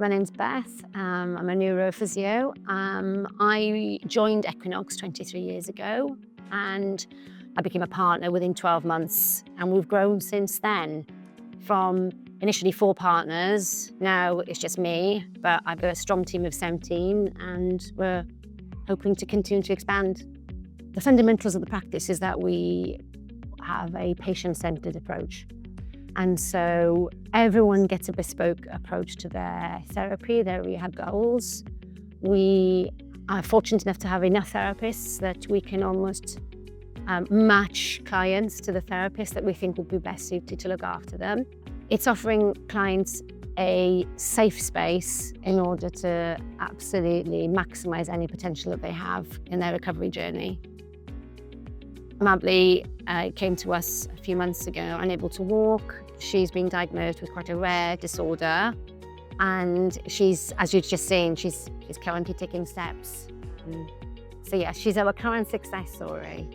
My name's Beth. I'm a neurophysio. I joined Equinox 23 years ago and I became a partner within 12 months, and we've grown since then from initially 4 partners. Now it's just me, but I've got a strong team of 17 and we're hoping to continue to expand. The fundamentals of the practice is that we have a patient-centered approach. And so everyone gets a bespoke approach to their therapy, their rehab goals. We are fortunate enough to have enough therapists that we can almost match clients to the therapist that we think will be best suited to look after them. It's offering clients a safe space in order to absolutely maximise any potential that they have in their recovery journey. Mably came to us a few months ago, unable to walk. She's been diagnosed with quite a rare disorder, and she's, as you've just seen, she's currently taking steps. So yeah, she's our current success story.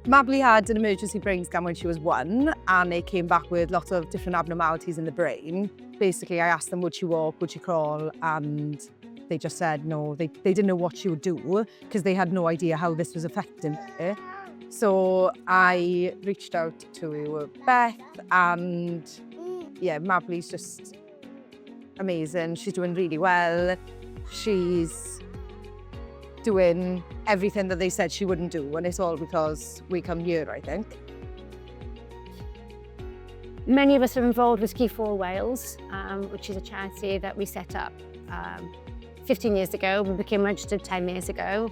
Mably had an emergency brain scan when she was 1, and they came back with lots of different abnormalities in the brain. Basically, I asked them, would she walk, would she crawl, and they just said no. They didn't know what she would do because they had no idea how this was affecting her. So I reached out to Beth, and yeah, Mably's just amazing. She's doing really well. She's doing everything that they said she wouldn't do, and it's all because we come here, I think. Many of us are involved with Ski4 Wales, which is a charity that we set up 15 years ago. We became registered 10 years ago.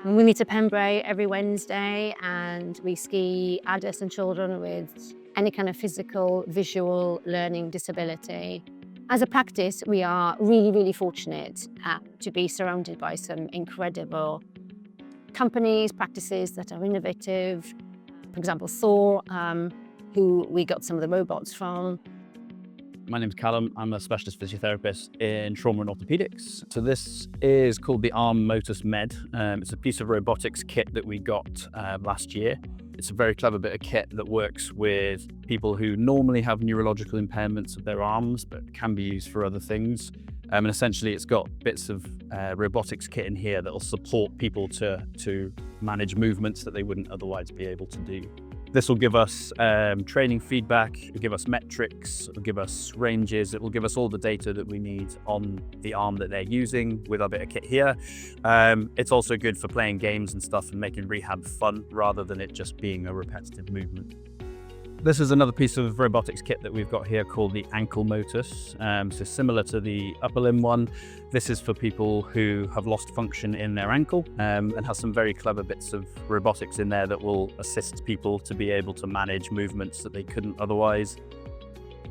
We meet at Pembrey every Wednesday and we ski adults and children with any kind of physical, visual learning disability. As a practice, we are really, really fortunate to be surrounded by some incredible companies, practices that are innovative. For example, Thor, who we got some of the robots from. My name's Callum. I'm a specialist physiotherapist in trauma and orthopedics. So this is called the Arm Motus Med. It's a piece of robotics kit that we got last year. It's a very clever bit of kit that works with people who normally have neurological impairments of their arms, but can be used for other things. And essentially it's got bits of robotics kit in here that will support people to manage movements that they wouldn't otherwise be able to do. This will give us training feedback, it'll give us metrics, it'll give us ranges, it will give us all the data that we need on the arm that they're using with our bit of kit here. It's also good for playing games and stuff and making rehab fun rather than it just being a repetitive movement. This is another piece of robotics kit that we've got here called the ankle motus. So similar to the upper limb one, this is for people who have lost function in their ankle and has some very clever bits of robotics in there that will assist people to be able to manage movements that they couldn't otherwise.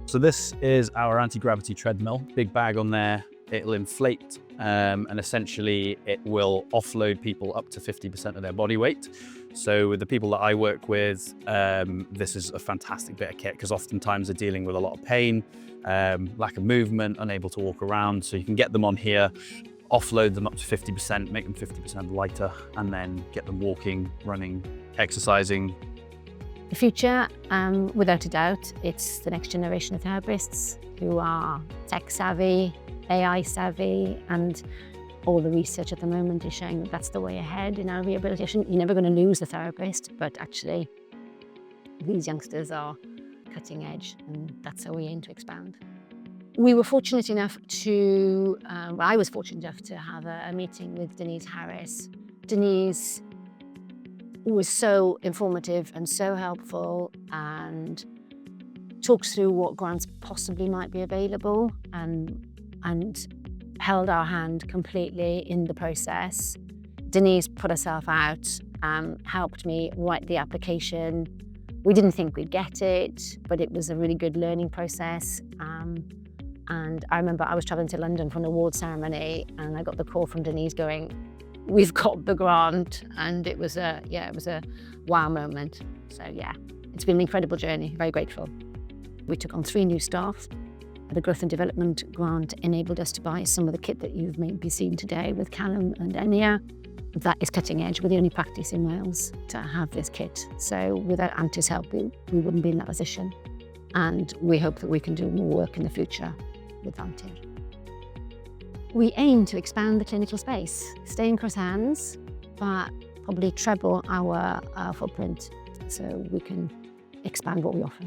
So this is our anti-gravity treadmill, big bag on there. It'll inflate and essentially it will offload people up to 50% of their body weight. So with the people that I work with, this is a fantastic bit of kit because oftentimes they're dealing with a lot of pain, lack of movement, unable to walk around. So you can get them on here, offload them up to 50%, make them 50% lighter, and then get them walking, running, exercising. The future, without a doubt, it's the next generation of therapists who are tech savvy, AI savvy, and all the research at the moment is showing that that's the way ahead in our rehabilitation. You're never going to lose the therapist, but actually these youngsters are cutting edge, and that's how we aim to expand. We were fortunate enough to, I was fortunate enough to have a meeting with Denise Harris. Denise was so informative and so helpful and talks through what grants possibly might be available and held our hand completely in the process. Denise put herself out, helped me write the application. We didn't think we'd get it, but it was a really good learning process. And I remember I was traveling to London for an award ceremony and I got the call from Denise going, "We've got the grant," and it was a wow moment. So yeah, it's been an incredible journey, very grateful. We took on 3 new staff. The growth and development grant enabled us to buy some of the kit that you've maybe seen today with Callum and Enya. That is cutting edge. We're the only practice in Wales to have this kit. So without Antur's help, we wouldn't be in that position. And we hope that we can do more work in the future with Antur. We aim to expand the clinical space, stay in cross hands, but probably treble our footprint so we can expand what we offer.